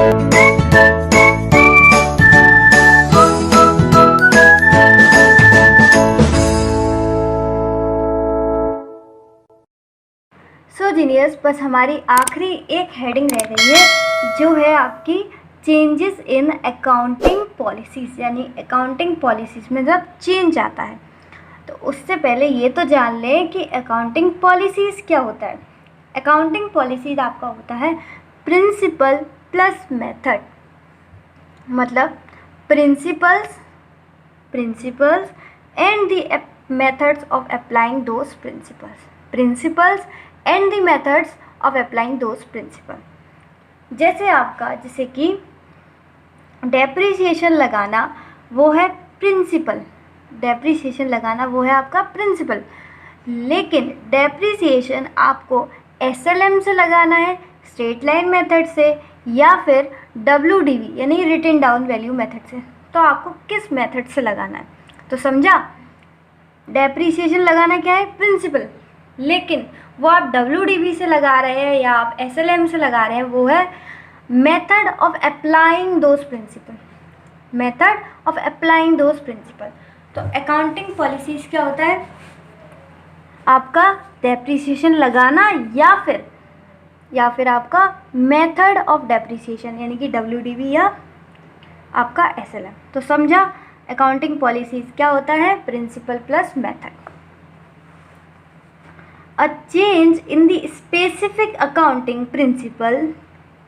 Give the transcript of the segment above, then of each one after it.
सो genius, बस हमारी आखिरी एक हेडिंग रह गई है जो है आपकी चेंजेस इन अकाउंटिंग पॉलिसीज़, यानी अकाउंटिंग पॉलिसीज़ में जब चेंज आता है। तो उससे पहले ये तो जान लें कि अकाउंटिंग पॉलिसीज़ क्या होता है। अकाउंटिंग पॉलिसीज़ आपका होता है प्रिंसिपल प्लस मेथड, मतलब principles and the methods of applying those principles and the methods of applying those principle. जैसे कि डेप्रिसिएशन लगाना वो है प्रिंसिपल, आपका प्रिंसिपल। लेकिन डेप्रिसिएशन आपको एसएलएम से लगाना है, स्ट्रेट लाइन मेथड से, या फिर डब्ल्यूडीवी यानी रिटन डाउन वैल्यू मेथड से। तो आपको किस मेथड से लगाना है? तो समझा, डेप्रिसिएशन लगाना क्या है? प्रिंसिपल। लेकिन वो आप डब्ल्यूडीवी से लगा रहे हैं या आप एसएलएम से लगा रहे हैं, वो है method of applying those principle. तो अकाउंटिंग पॉलिसीज़ क्या होता है? आपका डेप्रिसिएशन लगाना या फिर आपका मेथड ऑफ डेप्रिसिएशन यानी कि डब्ल्यूडीवी या आपका एसएलएम। तो समझा अकाउंटिंग पॉलिसीज़ क्या होता है? Principle plus method. A change in the specific accounting principle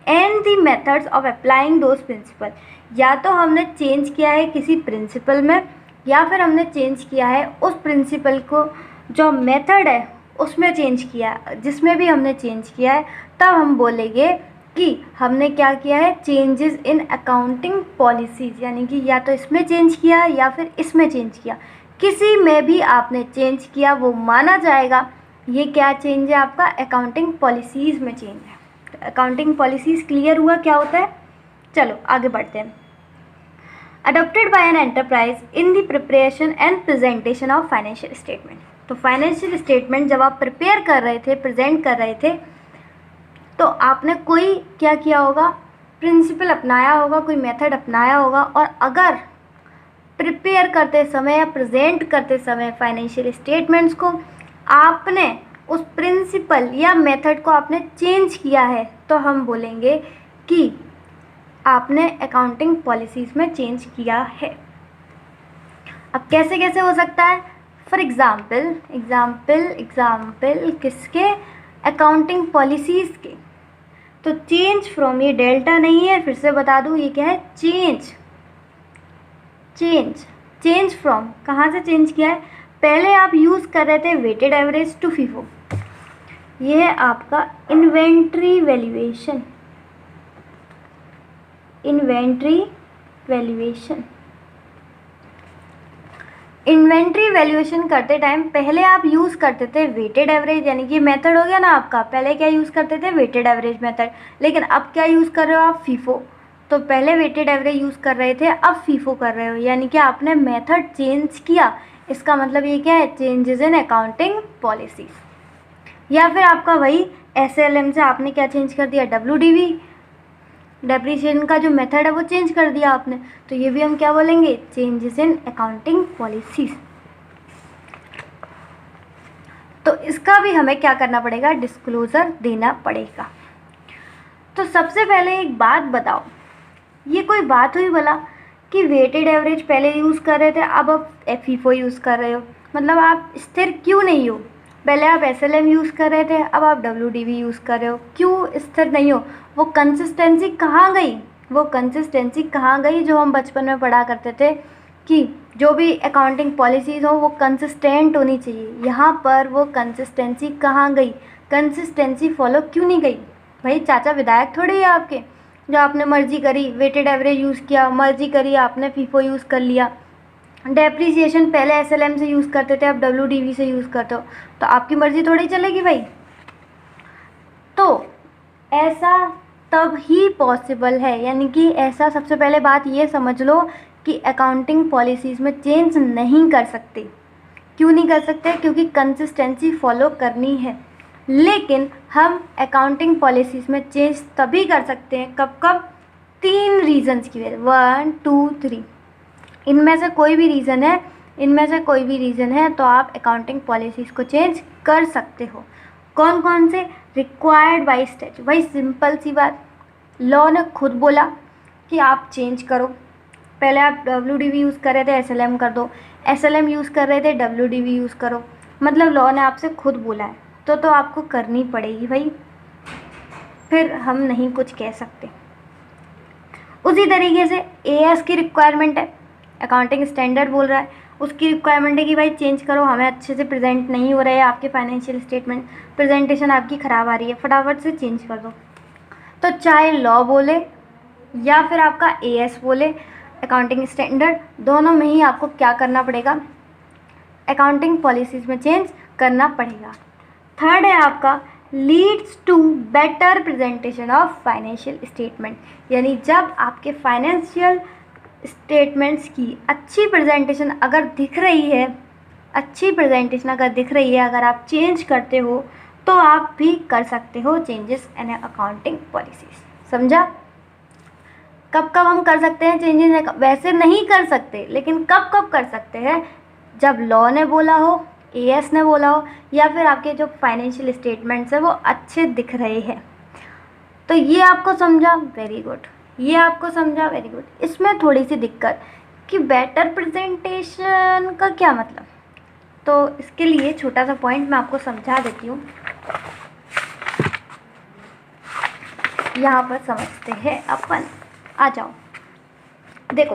and the methods of applying those principle। या तो हमने चेंज किया है किसी प्रिंसिपल में, या फिर हमने चेंज किया है उस प्रिंसिपल को जो मेथड है उसमें चेंज किया, जिसमें भी हमने चेंज किया है, तब हम बोलेंगे कि हमने क्या किया है? चेंजेस इन अकाउंटिंग पॉलिसीज़, यानी कि या तो इसमें चेंज किया या फिर इसमें चेंज किया। किसी में भी आपने चेंज किया वो माना जाएगा। ये क्या चेंज है? आपका अकाउंटिंग पॉलिसीज़ में चेंज है। अकाउंटिंग पॉलिसीज़ क्लियर हुआ क्या होता है? चलो आगे बढ़ते हैं। Adopted by an enterprise in the preparation and presentation of financial statement. तो फाइनेंशियल स्टेटमेंट जब आप प्रिपेयर कर रहे थे, प्रेजेंट कर रहे थे, तो आपने कोई क्या किया होगा? प्रिंसिपल अपनाया होगा, कोई मेथड अपनाया होगा। और अगर प्रिपेयर करते समय या प्रेजेंट करते समय फाइनेंशियल स्टेटमेंट्स को आपने उस प्रिंसिपल या मेथड को आपने चेंज किया है, तो हम बोलेंगे कि आपने अकाउंटिंग पॉलिसीज़ में चेंज किया है। अब कैसे कैसे हो सकता है? फॉर एग्ज़ाम्पल किसके? अकाउंटिंग पॉलिसीज़ के। तो चेंज फ्रॉम, ये डेल्टा नहीं है, फिर से बता दूँ, ये क्या है? Change from. कहाँ से चेंज किया है? पहले आप यूज़ कर रहे थे वेटेड एवरेज टू फीफो। ये है आपका इन्वेंट्री वैल्यूएशन। इन्वेंट्री वैल्यूएशन करते टाइम पहले आप यूज़ करते थे वेटेड एवरेज, यानी कि मेथड हो गया ना आपका। पहले क्या यूज़ करते थे? Weighted average method. लेकिन अब क्या यूज़ कर रहे हो आप? फीफो। तो पहले वेटेड एवरेज यूज़ कर रहे थे, अब फीफो कर रहे हो, यानी कि आपने मेथड चेंज किया। इसका मतलब ये क्या है? Changes in accounting policies. या फिर आपका वही एसएलएम से आपने क्या चेंज कर दिया? डब्ल्यूडीवी, डेप्रिसिएशन का जो मेथड है वो चेंज कर दिया आपने। तो ये भी हम क्या बोलेंगे? Changes in accounting policies. तो इसका भी हमें क्या करना पड़ेगा? डिस्क्लोजर देना पड़ेगा। तो सबसे पहले एक बात बताओ, ये कोई बात हुई भला कि वेटेड एवरेज पहले यूज़ कर रहे थे, अब आप फीफो यूज़ कर रहे हो? मतलब आप स्थिर क्यों नहीं हो? पहले आप एसएलएम यूज़ कर रहे थे, अब आप डब्ल्यूडीवी यूज़ कर रहे हो, क्यों स्थिर नहीं हो? वो कंसिस्टेंसी कहाँ गई जो हम बचपन में पढ़ा करते थे कि जो भी अकाउंटिंग पॉलिसीज़ हो वो कंसिस्टेंट होनी चाहिए। यहाँ पर वो कंसिस्टेंसी कहाँ गई? कंसिस्टेंसी फॉलो क्यों नहीं गई? भाई चाचा विधायक थोड़ी है आपके, जो आपने मर्जी करी वेटेड एवरेज यूज़ किया, मर्जी करी आपने फीफो यूज़ कर लिया। डेप्रिसिएशन पहले एसएलएम से यूज़ करते थे, अब डब्ल्यूडीवी से यूज़ करते हो, तो आपकी मर्जी थोड़ी चलेगी भाई। तो ऐसा तब ही पॉसिबल है, यानी कि ऐसा सबसे पहले बात ये समझ लो कि अकाउंटिंग पॉलिसीज़ में चेंज नहीं कर सकते। क्यों नहीं कर सकते? क्योंकि कंसिस्टेंसी फॉलो करनी है। लेकिन हम अकाउंटिंग पॉलिसीज़ में चेंज तभी कर सकते हैं, कब? 3 रीजंस की वजह, 1 2 3, इनमें से कोई भी रीज़न है तो आप अकाउंटिंग पॉलिसीज़ को चेंज कर सकते हो। कौन कौन से? Required by statute. भाई सिंपल सी बात, लॉ ने खुद बोला कि आप चेंज करो। पहले आप WDV यूज़ कर रहे थे, SLM कर दो, SLM यूज़ कर रहे थे, WDV यूज़ करो। मतलब लॉ ने आपसे खुद बोला है तो आपको करनी पड़ेगी भाई, फिर हम नहीं कुछ कह सकते। उसी तरीके से AS की रिक्वायरमेंट है, अकाउंटिंग स्टैंडर्ड बोल रहा है, उसकी रिक्वायरमेंट है कि भाई चेंज करो, हमें अच्छे से प्रेजेंट नहीं हो रहे हैं आपके फाइनेंशियल स्टेटमेंट, प्रेजेंटेशन आपकी ख़राब आ रही है, फटाफट से चेंज कर दो। तो चाहे लॉ बोले या फिर आपका AS बोले, अकाउंटिंग स्टैंडर्ड, दोनों में ही आपको क्या करना पड़ेगा? अकाउंटिंग पॉलिसीज़ में चेंज करना पड़ेगा। थर्ड है आपका leads to better presentation of financial statement, यानी जब आपके फाइनेंशियल स्टेटमेंट्स की अच्छी प्रेजेंटेशन अगर दिख रही है, अगर आप चेंज करते हो तो आप भी कर सकते हो चेंजेस इन अकाउंटिंग पॉलिसीज। समझा? कब कब हम कर सकते हैं चेंजेस? वैसे नहीं कर सकते, लेकिन कब कब कर सकते हैं? जब लॉ ने बोला हो, AS ने बोला हो, या फिर आपके जो फाइनेंशियल स्टेटमेंट्स है वो अच्छे दिख रहे हैं। तो ये आपको समझा, वेरी गुड। ये आपको समझा, वेरी गुड। इसमें थोड़ी सी दिक्कत कि बेटर प्रेजेंटेशन का क्या मतलब, तो इसके लिए छोटा सा पॉइंट मैं आपको समझा देती हूँ। यहाँ पर समझते हैं अपन। आ जाओ, देखो,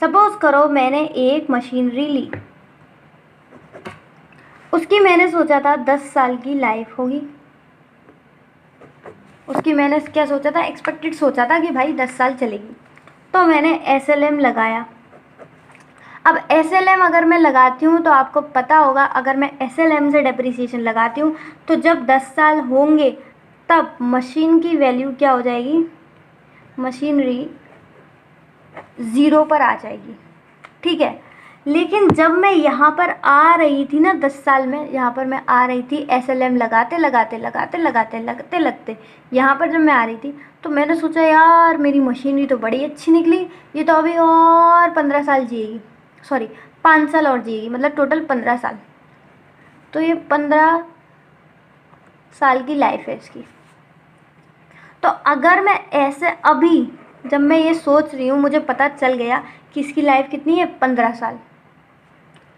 सपोज करो मैंने एक मशीनरी ली, उसकी मैंने सोचा था 10 साल की लाइफ होगी। उसकी मैंने क्या सोचा था? एक्सपेक्टेड सोचा था कि भाई 10 साल चलेगी। तो मैंने SLM लगाया। अब SLM अगर मैं लगाती हूँ तो आपको पता होगा, अगर मैं SLM से डेप्रिसिएशन लगाती हूँ तो जब 10 साल होंगे तब मशीन की वैल्यू क्या हो जाएगी? मशीनरी 0 पर आ जाएगी, ठीक है। लेकिन जब मैं यहाँ पर आ रही थी ना 10 साल में, यहाँ पर मैं आ रही थी SLM लगाते यहाँ पर जब मैं आ रही थी तो मैंने सोचा यार मेरी मशीनरी तो बड़ी अच्छी निकली, ये तो अभी और 15 साल जिएगी, सॉरी 5 साल और जिएगी, मतलब टोटल 15 साल। तो ये 15 साल की लाइफ है इसकी। तो अगर मैं ऐसे अभी जब मैं ये सोच रही हूँ, मुझे पता चल गया कि इसकी लाइफ कितनी है? 15 साल।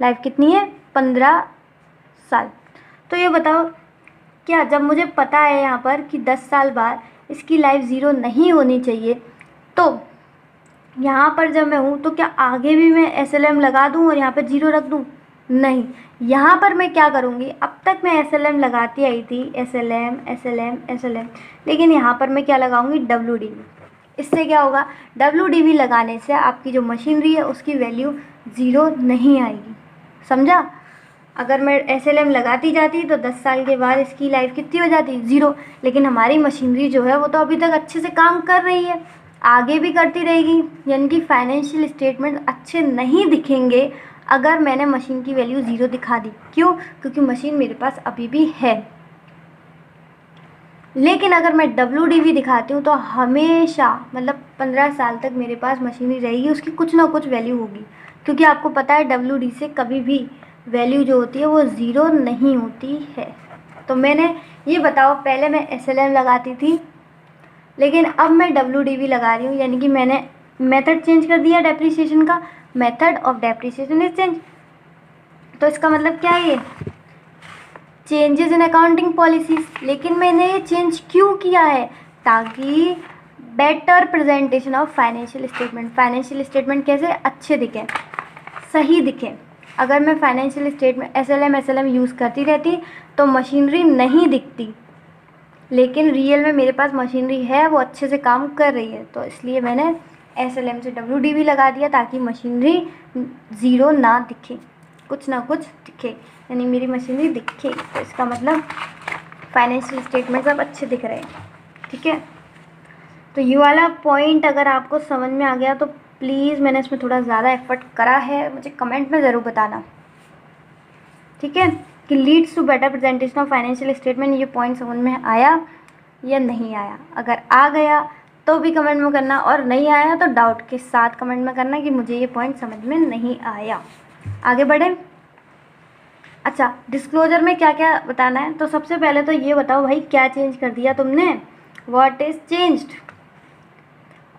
लाइफ कितनी है? 15 साल। तो ये बताओ, क्या जब मुझे पता है यहाँ पर कि 10 साल बाद इसकी लाइफ 0 नहीं होनी चाहिए, तो यहाँ पर जब मैं हूँ तो क्या आगे भी मैं SLM लगा दूँ और यहाँ पर 0 रख दूँ? नहीं, यहाँ पर मैं क्या करूँगी? अब तक मैं SLM लगाती आई थी, SLM, लेकिन यहाँ पर मैं क्या लगाऊँगी? WDV। इससे क्या होगा? WDV लगाने से आपकी जो मशीनरी है उसकी वैल्यू 0 नहीं आएगी। समझा? अगर मैं SLM लगाती जाती तो 10 साल के बाद इसकी लाइफ कितनी हो जाती? 0। लेकिन हमारी मशीनरी जो है वो तो अभी तक अच्छे से काम कर रही है, आगे भी करती रहेगी, यानी कि फाइनेंशियल स्टेटमेंट अच्छे नहीं दिखेंगे अगर मैंने मशीन की वैल्यू 0 दिखा दी। क्यों? क्योंकि मशीन मेरे पास अभी भी है। लेकिन अगर मैं WDV दिखाती हूँ तो हमेशा, मतलब 15 साल तक मेरे पास मशीनरी रहेगी, उसकी कुछ ना कुछ वैल्यू होगी, क्योंकि आपको पता है WD से कभी भी वैल्यू जो होती है वो 0 नहीं होती है। तो मैंने ये बताओ, पहले मैं SLM लगाती थी लेकिन अब मैं WDV लगा रही हूँ, यानी कि मैंने मेथड चेंज कर दिया डेप्रिसिएशन का, method of depreciation is change. तो इसका मतलब क्या है? ये चेंजेस इन अकाउंटिंग पॉलिसीज। लेकिन मैंने ये चेंज क्यों किया है? ताकि better presentation of financial statement कैसे? अच्छे दिखें, सही दिखें। अगर मैं फाइनेंशियल स्टेटमेंट SLM यूज़ करती रहती तो मशीनरी नहीं दिखती, लेकिन रियल में मेरे पास मशीनरी है, वो अच्छे से काम कर रही है, तो इसलिए मैंने SLM से WDV लगा दिया ताकि मशीनरी 0 ना दिखे, कुछ ना कुछ दिखे, यानी मेरी मशीनरी दिखे। तो इसका मतलब फाइनेंशियल स्टेटमेंट सब अच्छे दिख रहे हैं, ठीक है। तो ये वाला पॉइंट अगर आपको समझ में आ गया तो प्लीज़, मैंने इसमें थोड़ा ज़्यादा एफर्ट करा है, मुझे कमेंट में ज़रूर बताना, ठीक है, कि leads to better presentation of financial statement, ये पॉइंट समझ में आया या नहीं आया। अगर आ गया तो भी कमेंट में करना, और नहीं आया तो डाउट के साथ कमेंट में करना कि मुझे ये पॉइंट समझ में नहीं आया। आगे बढ़ें। अच्छा, डिस्क्लोजर में क्या क्या बताना है, तो सबसे पहले तो ये बताओ भाई क्या चेंज कर दिया तुमने, व्हाट इज़ चेंज्ड,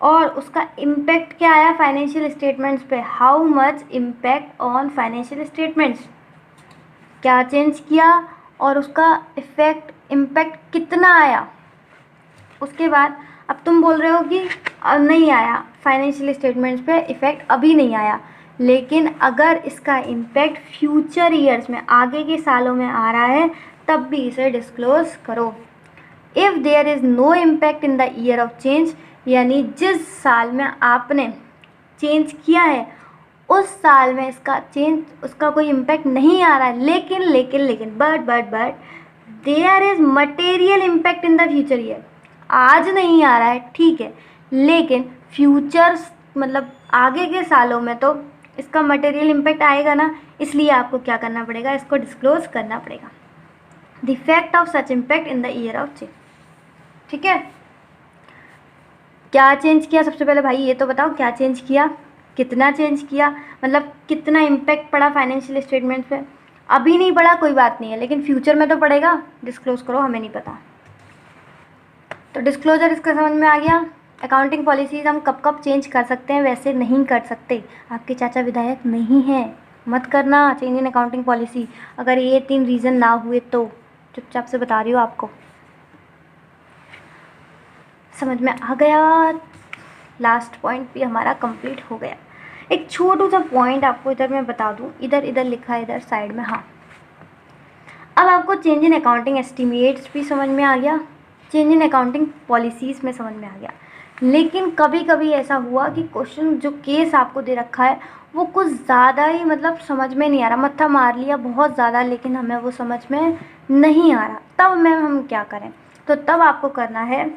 और उसका इम्पैक्ट क्या आया फाइनेंशियल स्टेटमेंट्स पे, how much impact on financial statements, क्या चेंज किया और उसका इम्पैक्ट कितना आया। उसके बाद अब तुम बोल रहे हो कि नहीं आया फाइनेंशियल स्टेटमेंट्स पे इफ़ेक्ट, अभी नहीं आया, लेकिन अगर इसका इम्पैक्ट फ्यूचर ईयर्स में, आगे के सालों में आ रहा है, तब भी इसे डिस्क्लोज करो। If there is no impact in the year of change, यानी जिस साल में आपने चेंज किया है उस साल में उसका कोई इम्पैक्ट नहीं आ रहा है, लेकिन but there is material impact in the future year, आज नहीं आ रहा है ठीक है, लेकिन फ्यूचर्स मतलब आगे के सालों में तो इसका मटेरियल इम्पैक्ट आएगा ना, इसलिए आपको क्या करना पड़ेगा, इसको डिस्क्लोज करना पड़ेगा। The effect of such impact in the year of change. ठीक है, क्या चेंज किया सबसे पहले भाई ये तो बताओ, क्या चेंज किया, कितना चेंज किया, मतलब कितना इम्पैक्ट पड़ा फाइनेंशियल स्टेटमेंट पे। अभी नहीं पड़ा कोई बात नहीं है, लेकिन फ्यूचर में तो पड़ेगा, डिस्क्लोज करो, हमें नहीं पता। तो डिस्क्लोजर इसका समझ में आ गया। अकाउंटिंग पॉलिसीज़ हम कब कब चेंज कर सकते हैं, वैसे नहीं कर सकते, आपके चाचा विधायक नहीं हैं, मत करना चेंज इन अकाउंटिंग पॉलिसी, अगर ये 3 रीज़न ना हुए तो, चुपचाप से बता रही हूँ आपको। समझ में आ गया, लास्ट पॉइंट भी हमारा कंप्लीट हो गया। एक छोटू सा पॉइंट आपको इधर मैं बता दूँ, इधर लिखा है इधर साइड में, हाँ। अब आपको चेंज इन अकाउंटिंग एस्टिमेट्स भी समझ में आ गया, चेंज इन अकाउंटिंग पॉलिसीज़ में समझ में आ गया, लेकिन कभी कभी ऐसा हुआ कि क्वेश्चन जो केस आपको दे रखा है वो कुछ ज़्यादा ही मतलब समझ में नहीं आ रहा, मत्था मार लिया बहुत ज़्यादा, लेकिन हमें वो समझ में नहीं आ रहा, तब मैम हम क्या करें, तो तब आपको करना है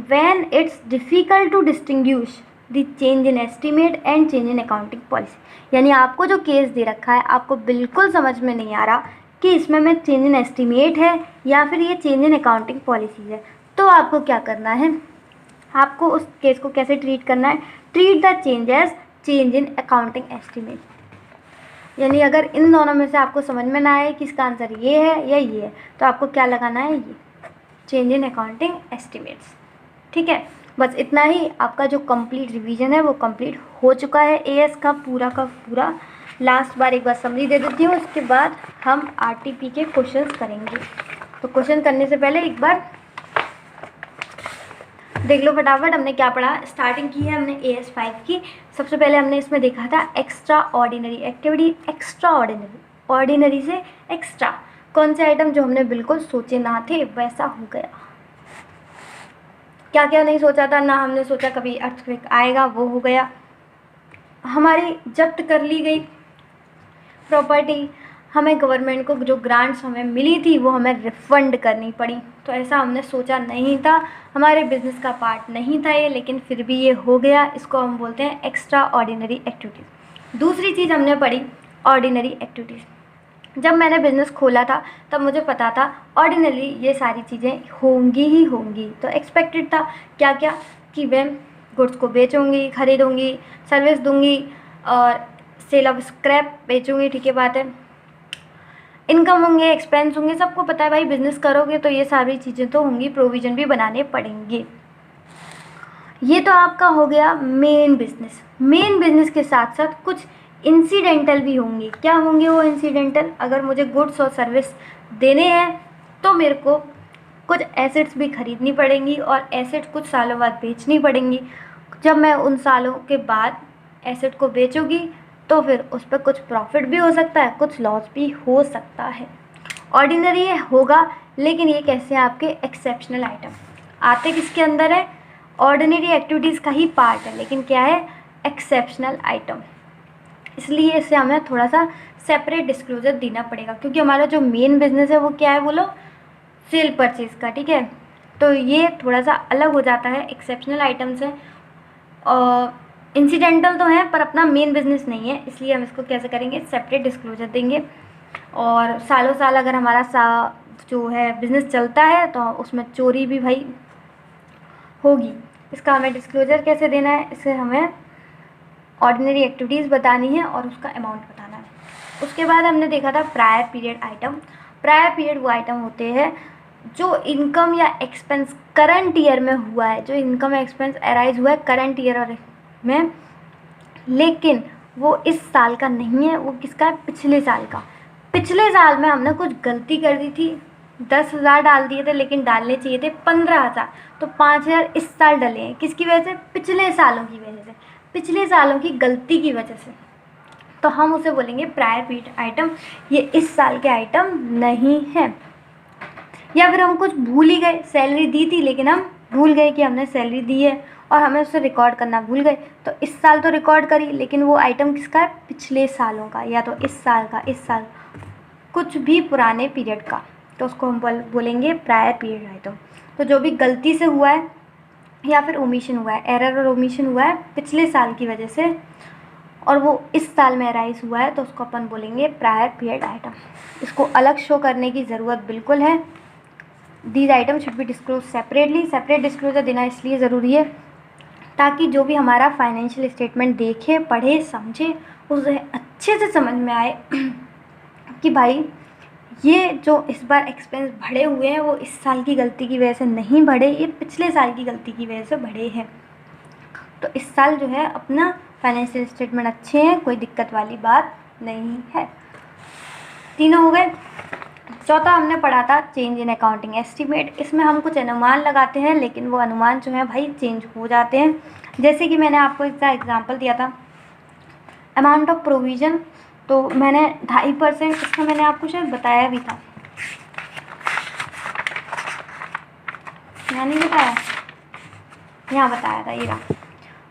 when it's difficult to distinguish the change in estimate and change in accounting policy, यानी आपको जो केस दे रखा है आपको बिल्कुल समझ में नहीं आ रहा कि इसमें में चेंज इन एस्टिमेट है या फिर ये चेंज इन अकाउंटिंग पॉलिसी है, तो आपको क्या करना है, आपको उस केस को कैसे ट्रीट करना है, treat the change as change in accounting estimate. यानी अगर इन दोनों में से आपको समझ में ना आए कि इसका आंसर ये है या ये है, तो आपको क्या लगाना है, ये चेंज इन अकाउंटिंग एस्टिमेट्स। ठीक है, बस इतना ही, आपका जो कंप्लीट रिवीजन है वो कंप्लीट हो चुका है एएस का पूरा। लास्ट बार एक बार समरी दे देती हूँ, उसके बाद हम आरटीपी के क्वेश्चंस करेंगे। तो क्वेश्चन करने से पहले एक बार देख लो फटाफट हमने क्या पढ़ा। स्टार्टिंग की है हमने AS 5 की। सबसे पहले हमने इसमें देखा था extra ordinary activity, extra ordinary से एक्स्ट्रा, कौन से आइटम जो हमने बिल्कुल सोचे ना थे वैसा हो गया, क्या क्या नहीं सोचा था, ना हमने सोचा कभी अर्थक्वेक आएगा, वो हो गया। हमारी जब्त कर ली गई प्रॉपर्टी, हमें गवर्नमेंट को जो ग्रांट्स हमें मिली थी वो हमें रिफ़ंड करनी पड़ी, तो ऐसा हमने सोचा नहीं था, हमारे बिज़नेस का पार्ट नहीं था ये, लेकिन फिर भी ये हो गया, इसको हम बोलते हैं एक्स्ट्रा ऑर्डिनरी एक्टिविटीज़। दूसरी चीज़ हमने पढ़ी ऑर्डिनरी एक्टिविटीज़। जब मैंने बिज़नेस खोला था तब मुझे पता था ऑर्डिनरी ये सारी चीज़ें होंगी ही होंगी, तो एक्सपेक्टेड था क्या क्या, कि मैं गुड्स को बेचूंगी, ख़रीदूँगी, सर्विस दूँगी और सेल ऑफ स्क्रैप बेचूँगी, ठीक है बात है, इनकम होंगे, एक्सपेंस होंगे, सबको पता है भाई बिज़नेस करोगे तो ये सारी चीज़ें तो होंगी, प्रोविज़न भी बनाने पड़ेंगे। ये तो आपका हो गया मेन बिज़नेस के साथ साथ कुछ इंसिडेंटल भी होंगे। क्या होंगे वो इंसिडेंटल, अगर मुझे गुड्स और सर्विस देने हैं तो मेरे को कुछ एसेट्स भी खरीदनी पड़ेंगी और एसेट कुछ सालों बाद बेचनी पड़ेंगी। जब मैं उन सालों के बाद एसेट को बेचूंगी तो फिर उस पर कुछ प्रॉफिट भी हो सकता है, कुछ लॉस भी हो सकता है। ऑर्डिनरी होगा, लेकिन ये कैसे आपके एक्सेप्शनल आइटम आते किसके अंदर है, ऑर्डिनरी एक्टिविटीज़ का ही पार्ट है, लेकिन क्या है, एक्सेप्शनल आइटम, इसलिए इसे हमें थोड़ा सा सेपरेट डिस्क्लोजर देना पड़ेगा, क्योंकि हमारा जो मेन बिज़नेस है वो क्या है, बोलो सेल परचेज़ का, ठीक है, तो ये थोड़ा सा अलग हो जाता है, एक्सेप्शनल आइटम्स है और इंसिडेंटल तो है पर अपना मेन बिज़नेस नहीं है, इसलिए हम इसको कैसे करेंगे, सेपरेट डिस्क्लोजर देंगे। और सालों साल अगर हमारा जो है बिज़नेस चलता है तो उसमें चोरी भी भाई होगी, इसका हमें डिस्क्लोजर कैसे देना है, इसे हमें ऑर्डिनरी एक्टिविटीज़ बतानी है और उसका अमाउंट बताना है। उसके बाद हमने देखा था prior period item. Prior period वो आइटम होते हैं जो इनकम या एक्सपेंस करंट ईयर में हुआ है, जो इनकम या एक्सपेंस अराइज हुआ है करंट ईयर में, लेकिन वो इस साल का नहीं है, वो किसका है, पिछले साल का। पिछले साल में हमने कुछ गलती कर दी थी, 10,000 डाल दिए थे, लेकिन डालने चाहिए थे 15,000, तो 5,000 इस साल डले हैं। किसकी वजह से, पिछले सालों की वजह से, पिछले सालों की गलती की वजह से। तो हम उसे बोलेंगे प्रायर पीरियड आइटम, ये इस साल के आइटम नहीं है। या फिर हम कुछ भूल ही गए, सैलरी दी थी लेकिन हम भूल गए कि हमने सैलरी दी है और हमें उसे रिकॉर्ड करना भूल गए, तो इस साल तो रिकॉर्ड करी, लेकिन वो आइटम किसका है, पिछले सालों का, या तो इस साल का, इस साल कुछ भी पुराने पीरियड का, तो उसको हम बोलेंगे प्रायर पीरियड आइटम। तो जो भी गलती से हुआ है या फिर ओमिशन हुआ है, एरर और ओमिशन हुआ है पिछले साल की वजह से, और वो इस साल में अराइज हुआ है, तो उसको अपन बोलेंगे प्रायर पीरियड आइटम। इसको अलग शो करने की ज़रूरत बिल्कुल है। These item should be disclose separately. Separate disclosure देना इसलिए ज़रूरी है ताकि जो भी हमारा फाइनेंशियल स्टेटमेंट देखे, पढ़े, समझे, उसे अच्छे से समझ में आए कि भाई ये जो इस बार एक्सपेंस बढ़े हुए हैं वो इस साल की गलती की वजह से नहीं बढ़े, ये पिछले साल की गलती की वजह से बढ़े हैं। तो इस साल जो है अपना फाइनेंशियल स्टेटमेंट अच्छे हैं, कोई दिक्कत वाली बात नहीं है। तीनों हो गए। चौथा हमने पढ़ा था चेंज इन अकाउंटिंग एस्टीमेट। इसमें हम कुछ अनुमान लगाते हैं, लेकिन वो अनुमान जो है भाई चेंज हो जाते हैं। जैसे कि मैंने आपको इसका एग्जांपल दिया था अमाउंट ऑफ प्रोविज़न, तो मैंने 2.5%, इसका मैंने आपको शायद बताया भी था, यहाँ नहीं बताया, यहाँ बताया था, ये रहा।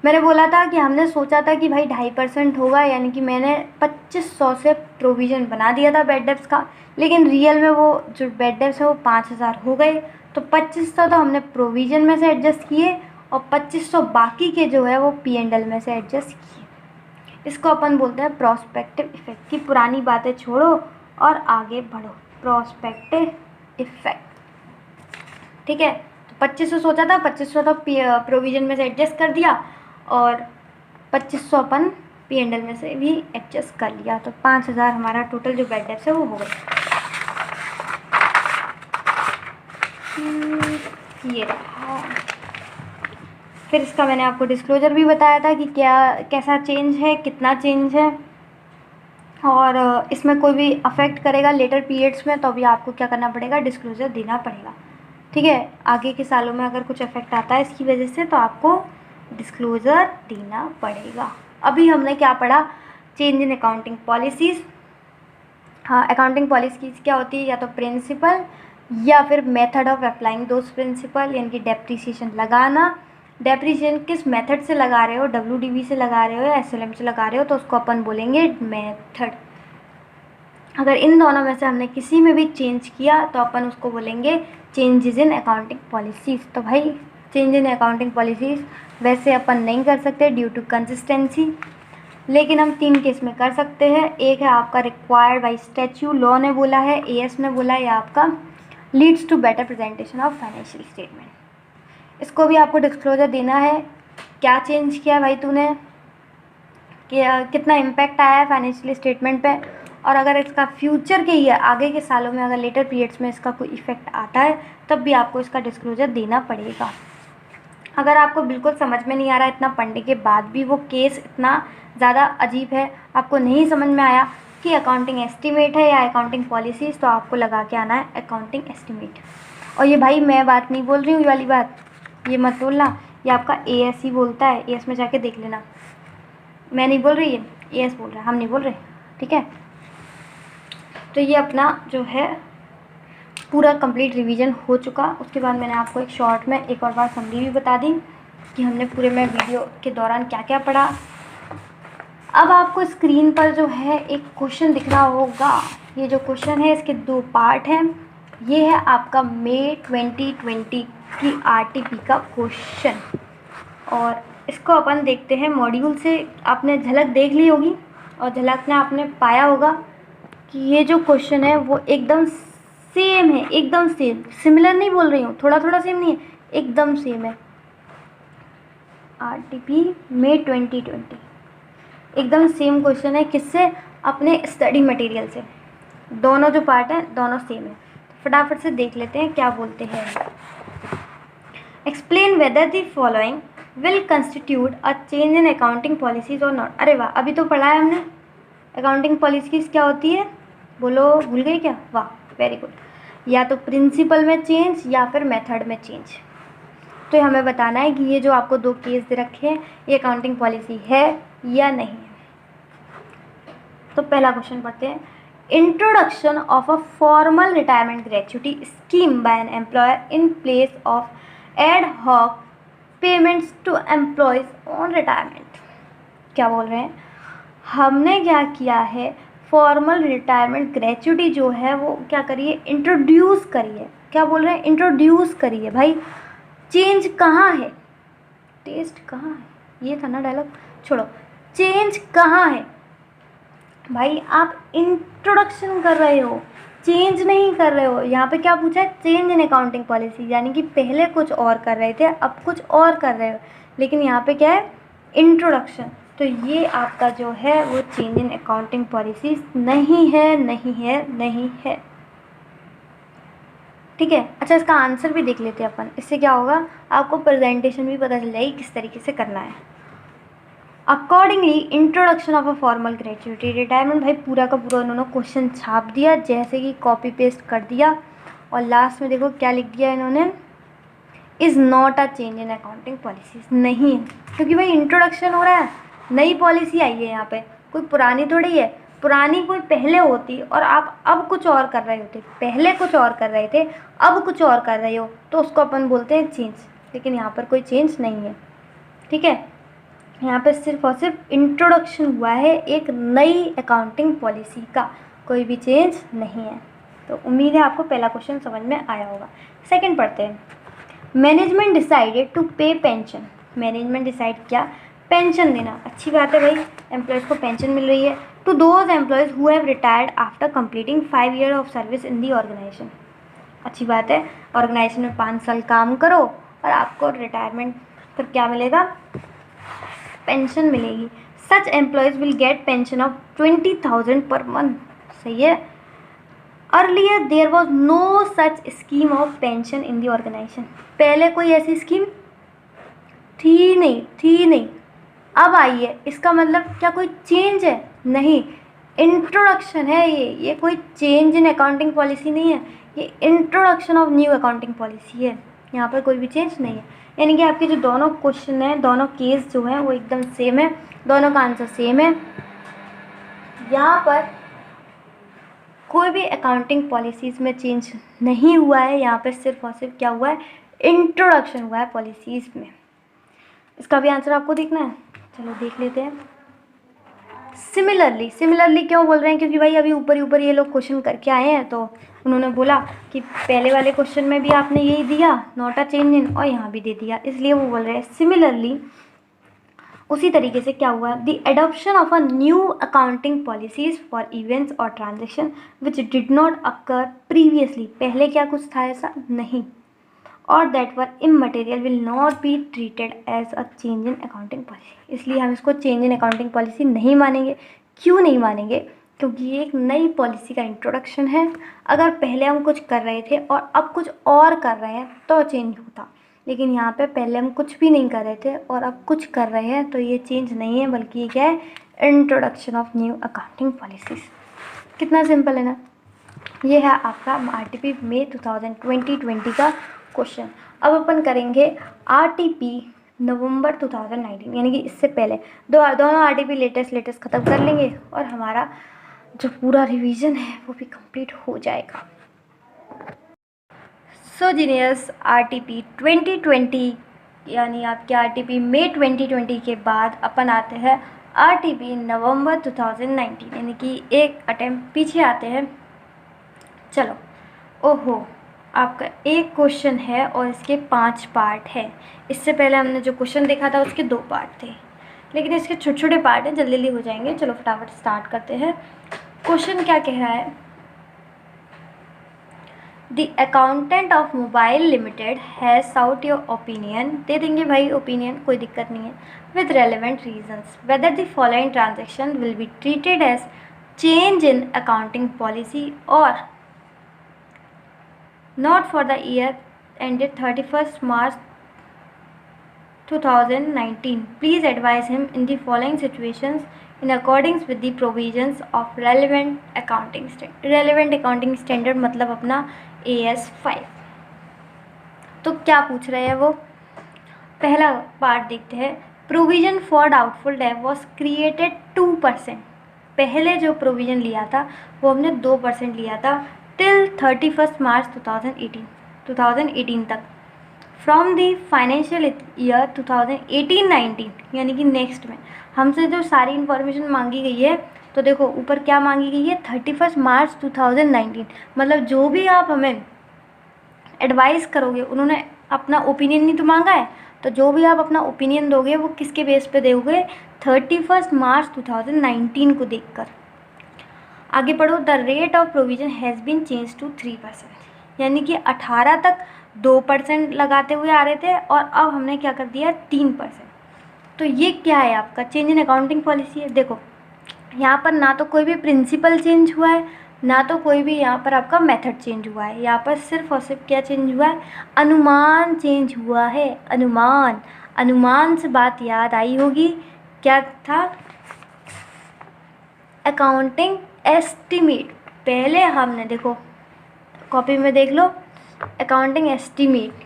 मैंने बोला था कि हमने सोचा था कि भाई 2.5% होगा, यानी कि मैंने 2500 से प्रोविज़न बना दिया था बैड डेब्ट्स का, लेकिन रियल में वो जो बैड डेब्ट्स है वो 5,000 हो गए। तो 2500 तो हमने प्रोविज़न में से एडजस्ट किए और 2500 बाकी के जो है वो P&L में से एडजस्ट किए। इसको अपन बोलते हैं प्रोस्पेक्टिव इफेक्ट, की पुरानी बातें छोड़ो और आगे बढ़ो, प्रोस्पेक्टिव इफेक्ट। ठीक है, तो 2500 सोचा था, 2500 तो प्रोविज़न में से एडजस्ट कर दिया और 2500 अपन P&L में से भी एडजस्ट कर लिया, तो 5,000 हमारा टोटल जो बैड डेब्ट्स है वो हो गए। ये रहा। फिर इसका मैंने आपको डिस्क्लोजर भी बताया था कि क्या कैसा चेंज है, कितना चेंज है, और इसमें कोई भी अफेक्ट करेगा लेटर पीरियड्स में, तो अभी आपको क्या करना पड़ेगा, डिस्क्लोजर देना पड़ेगा। ठीक है, आगे के सालों में अगर कुछ अफेक्ट आता है इसकी वजह से, तो आपको डिस्क्लोजर देना पड़ेगा। अभी हमने क्या पढ़ा, चेंज इन अकाउंटिंग पॉलिसीज़। हाँ, अकाउंटिंग पॉलिसीज़ क्या होती है, या तो प्रिंसिपल या फिर method of applying those principle, यानी कि डेप्रिसिएशन लगाना। डेप्रिसिएशन किस मेथड से लगा रहे हो, WDV से लगा रहे हो या SLM से लगा रहे हो, तो उसको अपन बोलेंगे मेथड। अगर इन दोनों में से हमने किसी में भी चेंज किया तो अपन उसको बोलेंगे चेंजेस इन अकाउंटिंग पॉलिसीज़। तो भाई चेंज इन अकाउंटिंग पॉलिसीज़ वैसे अपन नहीं कर सकते ड्यू टू कंसिस्टेंसी, लेकिन हम 3 केस में कर सकते हैं। एक है आपका रिक्वायर्ड बाई स्टैच्यू, लॉ ने बोला है, AS ने बोला है, या आपका leads to better presentation of financial statement. इसको भी आपको डिस्क्लोजर देना है, क्या चेंज किया भाई तूने, कितना इम्पैक्ट आया है फाइनेंशियल स्टेटमेंट पे, और अगर इसका फ्यूचर के ईयर, आगे के सालों में अगर लेटर पीरियड्स में इसका कोई इफेक्ट आता है तब भी आपको इसका डिस्क्लोजर देना पड़ेगा। अगर आपको बिल्कुल समझ में नहीं आ रहा, इतना पढ़ने के बाद भी वो केस इतना ज़्यादा अजीब है, आपको नहीं समझ में आया कि अकाउंटिंग एस्टीमेट है या अकाउंटिंग पॉलिसीज़, तो आपको लगा के आना है अकाउंटिंग एस्टीमेट। और ये भाई मैं बात नहीं बोल रही हूँ, ये वाली बात ये मत बोलना, ये आपका AS ही बोलता है, AS में जाके देख लेना, मैं नहीं बोल रही, ये AS बोल रहा है, हम नहीं बोल रहे। ठीक है, तो ये अपना जो है पूरा कंप्लीट रिवीजन हो चुका। उसके बाद मैंने आपको एक शॉर्ट में एक और बार समरी भी बता दी कि हमने पूरे में वीडियो के दौरान क्या क्या पढ़ा। अब आपको स्क्रीन पर जो है एक क्वेश्चन दिख रहा होगा, ये जो क्वेश्चन है इसके 2 पार्ट हैं। ये है आपका मई 2020 की RTP का क्वेश्चन, और इसको अपन देखते हैं मॉड्यूल से। आपने झलक देख ली होगी और झलक में आपने पाया होगा कि ये जो क्वेश्चन है वो एकदम सेम है, एकदम सेम, सिमिलर नहीं बोल रही हूँ, थोड़ा थोड़ा सेम नहीं है, एकदम सेम है। RTP मई 2020, एकदम सेम क्वेश्चन है। किससे? अपने स्टडी मटेरियल से। दोनों जो पार्ट हैं दोनों सेम है। फटाफट से देख लेते हैं क्या बोलते हैं। Explain weather the following will constitute a change in accounting policies और नॉट। अरे वाह, अभी तो पढ़ा है हमने। अकाउंटिंग पॉलिसीज क्या होती है? बोलो, भूल गई क्या? वाह, वेरी गुड। या तो प्रिंसिपल में चेंज या फिर मेथड में चेंज। तो हमें बताना है कि ये जो आपको दो केस दे रखे हैं ये अकाउंटिंग पॉलिसी है या नहीं है। तो पहला क्वेश्चन पढ़ते हैं। Introduction of a formal retirement gratuity scheme by an employer in place of ad hoc payments to employees on retirement. क्या बोल रहे हैं? हमने क्या किया है, फॉर्मल रिटायरमेंट ग्रेच्युटी जो है वो क्या करिए, इंट्रोड्यूस करिए। क्या बोल रहे हैं? इंट्रोड्यूस करिए। भाई चेंज कहाँ है? टेस्ट कहाँ है? ये था ना डायलॉग, छोड़ो। चेंज कहाँ है? भाई आप इंट्रोडक्शन कर रहे हो, चेंज नहीं कर रहे हो। यहाँ पे क्या पूछा है? चेंज इन अकाउंटिंग पॉलिसी, यानी कि पहले कुछ और कर रहे थे अब कुछ और कर रहे हो। लेकिन यहाँ पे क्या है? इंट्रोडक्शन। तो ये आपका जो है वो चेंज इन अकाउंटिंग पॉलिसी नहीं है, नहीं है, नहीं है। ठीक है। अच्छा, इसका आंसर भी देख लेते हैं अपन। इससे क्या होगा, आपको प्रेजेंटेशन भी पता चल जाएगी किस तरीके से करना है। Accordingly introduction of a formal gratuity retirement. भाई पूरा का पूरा उन्होंने क्वेश्चन छाप दिया, जैसे कि कॉपी पेस्ट कर दिया, और लास्ट में देखो क्या लिख दिया इन्होंने, is not a change in accounting policies. नहीं है, क्योंकि भाई इंट्रोडक्शन हो रहा है, नई पॉलिसी आई है यहाँ पे, कोई पुरानी थोड़ी है। पुरानी कोई पहले होती और आप अब कुछ और कर रहे होते, पहले कुछ और कर रहे थे अब कुछ और कर रहे हो, तो उसको अपन बोलते हैं चेंज। लेकिन यहाँ पर कोई चेंज नहीं है। ठीक है, यहाँ पे सिर्फ और सिर्फ इंट्रोडक्शन हुआ है एक नई अकाउंटिंग पॉलिसी का, कोई भी चेंज नहीं है। तो उम्मीद है आपको पहला क्वेश्चन समझ में आया होगा। सेकंड पढ़ते हैं। Management decided to pay pension. Management decide किया पेंशन देना। अच्छी बात है भाई, एम्प्लॉयज़ को पेंशन मिल रही है। To those employees who have retired after completing 5 year of service in the organization. अच्छी बात है, ऑर्गेनाइजेशन में 5 साल काम करो और आपको रिटायरमेंट पर क्या मिलेगा? पेंशन मिलेगी। Such employees will get pension of 20,000 per month. सही है। Earlier there was no such scheme of pension in the organisation. पहले कोई ऐसी स्कीम थी नहीं, अब आई है। इसका मतलब क्या कोई चेंज है? नहीं, इंट्रोडक्शन है ये कोई चेंज इन अकाउंटिंग पॉलिसी नहीं है, ये introduction of new accounting policy है। यहाँ पर कोई भी चेंज नहीं है। यानी कि आपके जो दोनों क्वेश्चन हैं, दोनों केस जो हैं वो एकदम सेम है, दोनों का आंसर सेम है। यहाँ पर कोई भी अकाउंटिंग पॉलिसीज़ में चेंज नहीं हुआ है। यहाँ पे सिर्फ और सिर्फ क्या हुआ है? इंट्रोडक्शन हुआ है पॉलिसीज़ में। इसका भी आंसर आपको देखना है, चलो देख लेते हैं। सिमिलरली क्यों बोल रहे हैं? क्योंकि भाई अभी ऊपर ये लोग क्वेश्चन करके आए हैं, तो उन्होंने बोला कि पहले वाले क्वेश्चन में भी आपने यही दिया, नॉट अ चेंज इन, और यहाँ भी दे दिया, इसलिए वो बोल रहे हैं सिमिलरली। उसी तरीके से क्या हुआ? The adoption of a new accounting policies for events और transaction which did not occur previously. पहले क्या कुछ था ऐसा? नहीं। और that were immaterial will not be treated as a change in accounting policy. इसलिए हम इसको चेंज इन अकाउंटिंग पॉलिसी नहीं मानेंगे। क्यों नहीं मानेंगे? क्योंकि ये एक नई पॉलिसी का इंट्रोडक्शन है। अगर पहले हम कुछ कर रहे थे और अब कुछ और कर रहे हैं तो चेंज होता, लेकिन यहाँ पे पहले हम कुछ भी नहीं कर रहे थे और अब कुछ कर रहे हैं, तो ये चेंज नहीं है, बल्कि ये क्या है? Introduction of new accounting policies. कितना सिंपल है ना। ये है आपका RTP मई 2020 का क्वेश्चन। अब अपन करेंगे RTP नवंबर 2019, यानी कि इससे पहले दोनों RTP लेटेस्ट ख़त्म कर लेंगे और हमारा जो पूरा रिवीजन है वो भी कंप्लीट हो जाएगा। सो जीनियर्स, RTP 2020 यानी आपके RTP मई 2020 के बाद अपन आते हैं RTP नवंबर 2019, यानी कि एक अटेम्प्ट पीछे आते हैं। चलो, ओहो, आपका एक क्वेश्चन है और इसके 5 पार्ट है। इससे पहले हमने जो क्वेश्चन देखा था उसके 2 पार्ट थे, लेकिन इसके छोटे छोटे पार्ट हैं, जल्दी हो जाएंगे। चलो फटाफट स्टार्ट करते हैं। क्वेश्चन क्या कह रहा है? The accountant of Mobile Limited has sought your opinion, दे देंगे भाई ओपिनियन, कोई दिक्कत नहीं है, with relevant reasons whether the following transaction will be treated as change in accounting policy और not for the year ended 31st March 2019. Please advise him in the following situations in accordance with the provisions of relevant accounting standard. Relevant accounting standard मतलब अपना AS5. तो क्या पूछ रहे हैं वो, पहला पार्ट देखते हैं. Provision for doubtful debt was created 2%. पहले जो प्रोविजन लिया था वो हमने 2% लिया था टिल 31st मार्च 2018 तक. फ्रॉम दी फाइनेंशियल ईयर 2018-19 यानी कि नेक्स्ट में हमसे जो सारी इन्फॉर्मेशन मांगी गई है, तो देखो ऊपर क्या मांगी गई है, 31 मार्च 2019. मतलब जो भी आप हमें एडवाइस करोगे, उन्होंने अपना ओपिनियन नहीं तो मांगा है, तो जो भी आप अपना ओपिनियन दोगे वो किसके बेस पे दोगे, 31 मार्च 2019 को देखकर. आगे पढ़ो. The rate of provision has been change to 3%. यानी कि 18 तक 2% लगाते हुए आ रहे थे और अब हमने क्या कर दिया 3%. तो ये क्या है, आपका चेंज इन अकाउंटिंग पॉलिसी है. देखो यहाँ पर ना तो कोई भी प्रिंसिपल चेंज हुआ है, ना तो कोई भी यहाँ पर आपका मेथड चेंज हुआ है. यहाँ पर सिर्फ और सिर्फ क्या चेंज हुआ है, अनुमान चेंज हुआ है. अनुमान से बात याद आई होगी, क्या था, अकाउंटिंग एस्टिमेट. पहले हमने, देखो कॉपी में देख लो, अकाउंटिंग एस्टिमेट,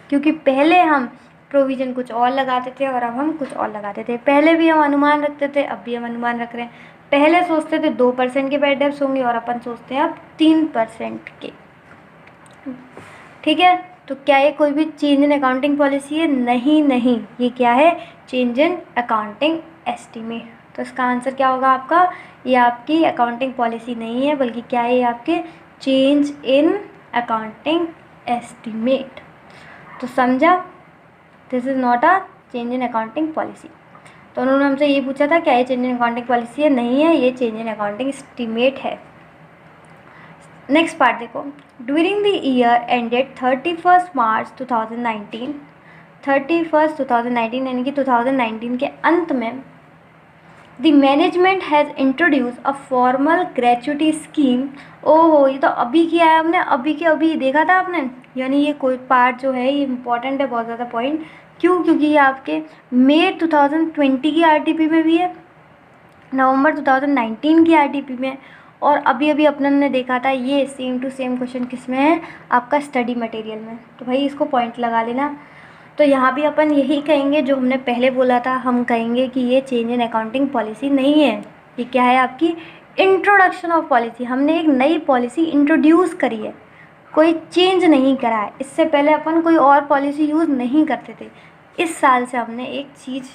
क्योंकि पहले हम प्रोविज़न कुछ और लगाते थे और अब हम कुछ और लगाते थे. पहले भी हम अनुमान रखते थे, अब भी हम अनुमान रख रहे हैं. पहले सोचते थे 2% के बैड डेब्ट्स होंगे और अपन सोचते हैं अब 3% के. ठीक है, तो क्या ये कोई भी चेंज इन अकाउंटिंग पॉलिसी है, नहीं, ये क्या है, चेंज इन अकाउंटिंग एस्टिमेट. तो इसका आंसर क्या होगा आपका, ये आपकी अकाउंटिंग पॉलिसी नहीं है, बल्कि क्या है, ये आपके चेंज इन अकाउंटिंग एस्टिमेट. तो समझा, this is not a change in accounting policy. तो उन्होंने हमसे ये पूछा था क्या ये चेंज इन अकाउंटिंग पॉलिसी है, नहीं है, ये चेंज इन अकाउंटिंग एस्टिमेट है. नेक्स्ट पार्ट देखो. During the year ended 31 March 2019, 31 यानी कि 2019 के अंत में the management has introduce a formal gratuity scheme. ओहो, ये तो अभी किया है हमने, अभी देखा था आपने. यानी ये कोई पार्ट जो है ये इंपॉर्टेंट है बहुत ज़्यादा पॉइंट. क्यों, क्योंकि ये आपके मई 2020 की आरटीपी में भी है, नवंबर 2019 की आरटीपी में, और अभी अपन ने देखा था ये सेम टू सेम क्वेश्चन किस में है, आपका स्टडी मटेरियल में. तो भाई इसको पॉइंट लगा लेना. तो यहाँ भी अपन यही कहेंगे जो हमने पहले बोला था, हम कहेंगे कि ये चेंज इन अकाउंटिंग पॉलिसी नहीं है, ये क्या है, आपकी इंट्रोडक्शन ऑफ पॉलिसी. हमने एक नई पॉलिसी इंट्रोड्यूस करी है, कोई चेंज नहीं करा है. इससे पहले अपन कोई और पॉलिसी यूज़ नहीं करते थे. इस साल से हमने एक चीज़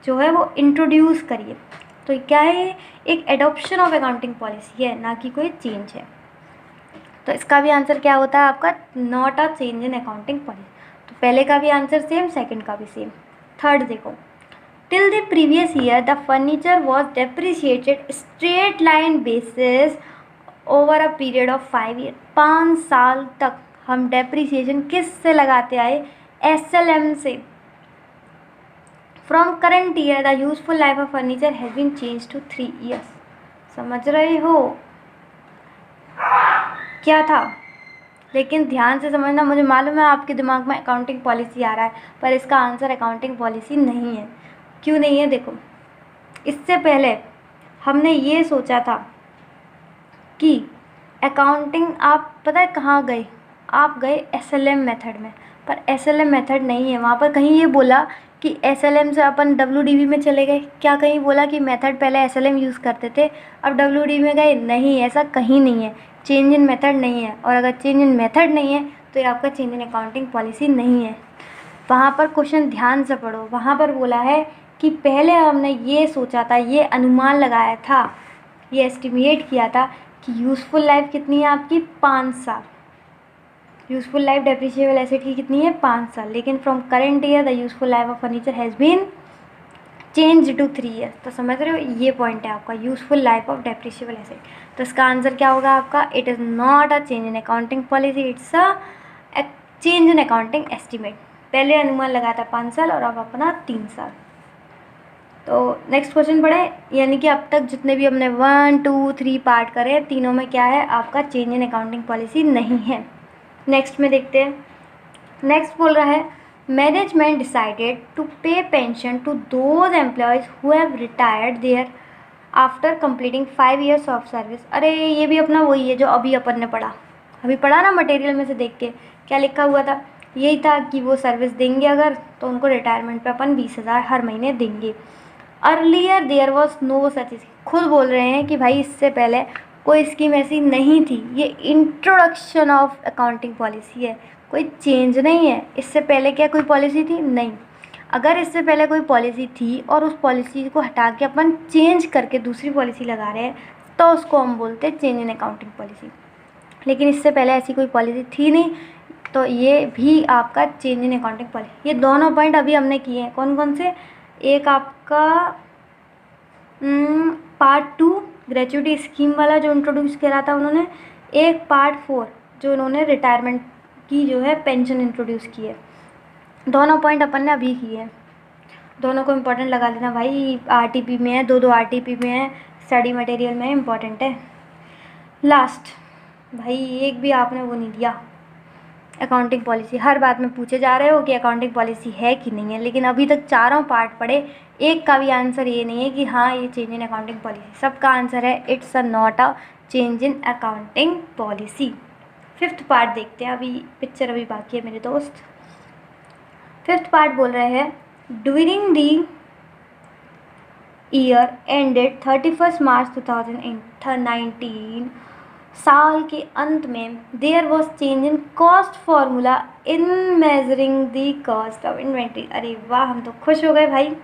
जो है वो इंट्रोड्यूस करी है. तो क्या है, ये एक एडॉप्शन ऑफ अकाउंटिंग पॉलिसी है, ना कि कोई चेंज है. तो इसका भी आंसर क्या होता है आपका, not a change in accounting policy. तो पहले का भी आंसर सेम, सेकंड का भी सेम. थर्ड देखो. Till the previous year the furniture was depreciated straight line basis over a period of 5 year. 5 साल तक हम डेप्रिसिएशन किस से लगाते आए, SLM से. From current year the useful life of furniture has been change to 3 years. समझ रहे हो क्या था, लेकिन ध्यान से समझना. मुझे मालूम है आपके दिमाग में अकाउंटिंग पॉलिसी आ रहा है, पर इसका आंसर अकाउंटिंग पॉलिसी नहीं है. क्यों नहीं है, देखो इससे पहले हमने ये सोचा था कि अकाउंटिंग, आप पता है कहाँ गए, आप गए SLM मेथड में, पर SLM मेथड नहीं है. वहाँ पर कहीं ये बोला कि SLM से अपन WDV में चले गए, क्या कहीं बोला कि मेथड पहले SLM यूज़ करते थे अब WDV में गए, नहीं, ऐसा कहीं नहीं है. चेंज इन मेथड नहीं है, और अगर चेंज इन मेथड नहीं है तो ये आपका चेंज इन अकाउंटिंग पॉलिसी नहीं है. वहाँ पर क्वेश्चन ध्यान से पढ़ो, वहाँ पर बोला है कि पहले हमने ये सोचा था, ये अनुमान लगाया था, ये एस्टिमेट किया था कि यूज़फुल लाइफ कितनी है आपकी, 5 साल. यूज़फुल लाइफ डेप्रिशिएबल एसेट की कितनी है, 5 साल. लेकिन from current year the useful life of furniture has been change to 3 years. तो समझ रहे हो, ये पॉइंट है आपका useful life of depreciable asset. तो इसका आंसर क्या होगा आपका, it is not a change in accounting policy, it's a change in accounting estimate. पहले अनुमान लगाया था 5 साल और अब अपना 3 साल। तो नेक्स्ट क्वेश्चन पढ़े, यानी कि अब तक जितने भी हमने 1, 2, 3 पार्ट करे, तीनों में क्या है आपका चेंज इन अकाउंटिंग पॉलिसी नहीं है। नेक्स्ट में देखते हैं। नेक्स्ट बोल रहा है management decided to pay pension to those employees who have retired there after completing 5 years of service. अरे ये भी अपना वही है जो अभी अपन ने पढ़ा, अभी पढ़ा ना मटेरियल में से देख के क्या लिखा हुआ था, यही था कि वो सर्विस देंगे अगर तो उनको रिटायरमेंट पे अपन 20,000 हर महीने देंगे। Earlier there was no such, खुद बोल रहे हैं कि भाई इससे पहले कोई स्कीम ऐसी नहीं थी, ये इंट्रोडक्शन ऑफ अकाउंटिंग पॉलिसी है, कोई चेंज नहीं है। इससे पहले क्या कोई पॉलिसी थी, नहीं। अगर इससे पहले कोई पॉलिसी थी और उस पॉलिसी को हटा के अपन चेंज करके दूसरी पॉलिसी लगा रहे हैं तो उसको हम बोलते हैं चेंज इन अकाउंटिंग पॉलिसी। लेकिन इससे पहले ऐसी कोई पॉलिसी थी नहीं, तो ये भी आपका चेंज इन अकाउंटिंग पॉलिसी। ये दोनों पॉइंट अभी हमने किए हैं, कौन कौन से, एक आपका पार्ट 2 ग्रेचुइटी स्कीम वाला जो इंट्रोड्यूस करा था उन्होंने, एक पार्ट 4 जो उन्होंने रिटायरमेंट की जो है पेंशन इंट्रोड्यूस की है। दोनों पॉइंट अपन ने अभी किए हैं, दोनों को इम्पोर्टेंट लगा लेना भाई, आरटीपी में है, दो आरटीपी में है, स्टडी मटेरियल में इम्पोर्टेंट है। लास्ट भाई एक भी आपने वो नहीं दिया, अकाउंटिंग पॉलिसी। हर बात में पूछे जा रहे हो कि अकाउंटिंग पॉलिसी है कि नहीं है, लेकिन अभी तक चारों पार्ट पढ़े, एक का भी आंसर ये नहीं है कि हाँ ये चेंज इन अकाउंटिंग पॉलिसी। सबका आंसर है it's a not a change in accounting policy. 5th part देखते हैं, अभी पिक्चर अभी बाकी है मेरे दोस्त। 5th पार्ट बोल रहे हैं during the year ended 31 March 2019, साल के अंत में there was change in cost formula in measuring the cost of inventory. अरे वाह, हम तो खुश हो गए भाई।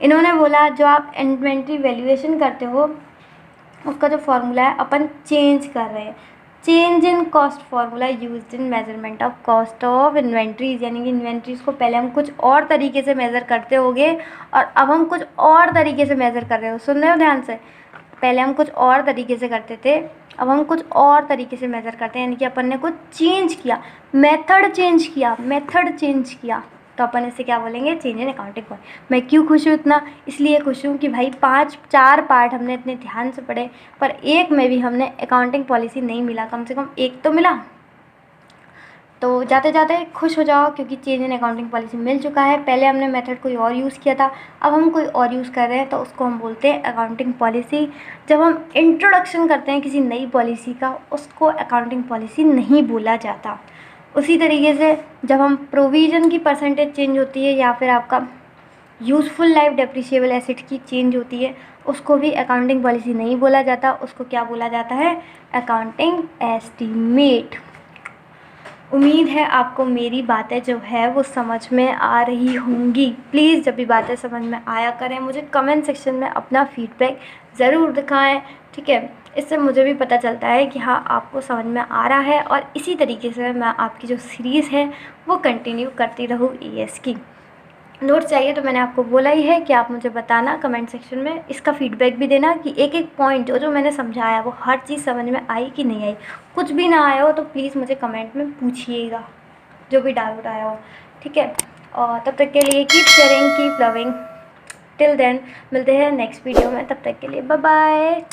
इन्होंने बोला जो आप इन्वेंट्री वैल्यूएशन करते हो उसका जो फार्मूला है अपन चेंज कर रहे हैं, change in cost formula used in measurement of cost of inventories. यानी कि इन्वेंट्रीज को पहले हम कुछ और तरीके से मेज़र करते होंगे और अब हम कुछ और तरीके से मेज़र कर रहे हो। सुन रहे हो ध्यान से, पहले हम कुछ और तरीके से करते थे, अब हम कुछ और तरीके से मेज़र करते हैं। यानी कि अपन ने कुछ चेंज किया, मेथड चेंज किया, तो अपन इसे क्या बोलेंगे, चेंज इन अकाउंटिंग पॉलिसी। मैं क्यों खुश हूँ इतना, इसलिए खुश हूँ कि भाई 4 पार्ट हमने इतने ध्यान से पढ़े, पर एक में भी हमने अकाउंटिंग पॉलिसी नहीं मिला, कम से कम एक तो मिला। तो जाते जाते खुश हो जाओ क्योंकि चेंज इन अकाउंटिंग पॉलिसी मिल चुका है। पहले हमने मेथड कोई और यूज़ किया था, अब हम कोई और यूज़ कर रहे हैं, तो उसको हम बोलते हैं अकाउंटिंग पॉलिसी। जब हम इंट्रोडक्शन करते हैं किसी नई पॉलिसी का, उसको अकाउंटिंग पॉलिसी नहीं बोला जाता। उसी तरीके से जब हम प्रोविज़न की परसेंटेज चेंज होती है या फिर आपका यूज़फुल लाइफ डेप्रिशिएबल एसेट की चेंज होती है, उसको भी अकाउंटिंग पॉलिसी नहीं बोला जाता, उसको क्या बोला जाता है, अकाउंटिंग एस्टीमेट। उम्मीद है आपको मेरी बातें जो है वो समझ में आ रही होंगी। प्लीज़ जब भी बातें समझ में आया करें, मुझे कमेंट सेक्शन में अपना फीडबैक ज़रूर दिखाएं, ठीक है। इससे मुझे भी पता चलता है कि हाँ आपको समझ में आ रहा है, और इसी तरीके से मैं आपकी जो सीरीज़ है वो कंटिन्यू करती रहूँ ईएस की। नोट चाहिए तो मैंने आपको बोला ही है कि आप मुझे बताना कमेंट सेक्शन में, इसका फीडबैक भी देना कि एक एक पॉइंट जो मैंने समझाया वो हर चीज़ समझ में आई कि नहीं आई। कुछ भी ना आया हो तो प्लीज़ मुझे कमेंट में पूछिएगा, जो भी डाउट आया हो, ठीक है। और तब तक के लिए keep sharing, keep loving. Till then मिलते हैं नेक्स्ट वीडियो में, तब तक के लिए बाय बाय।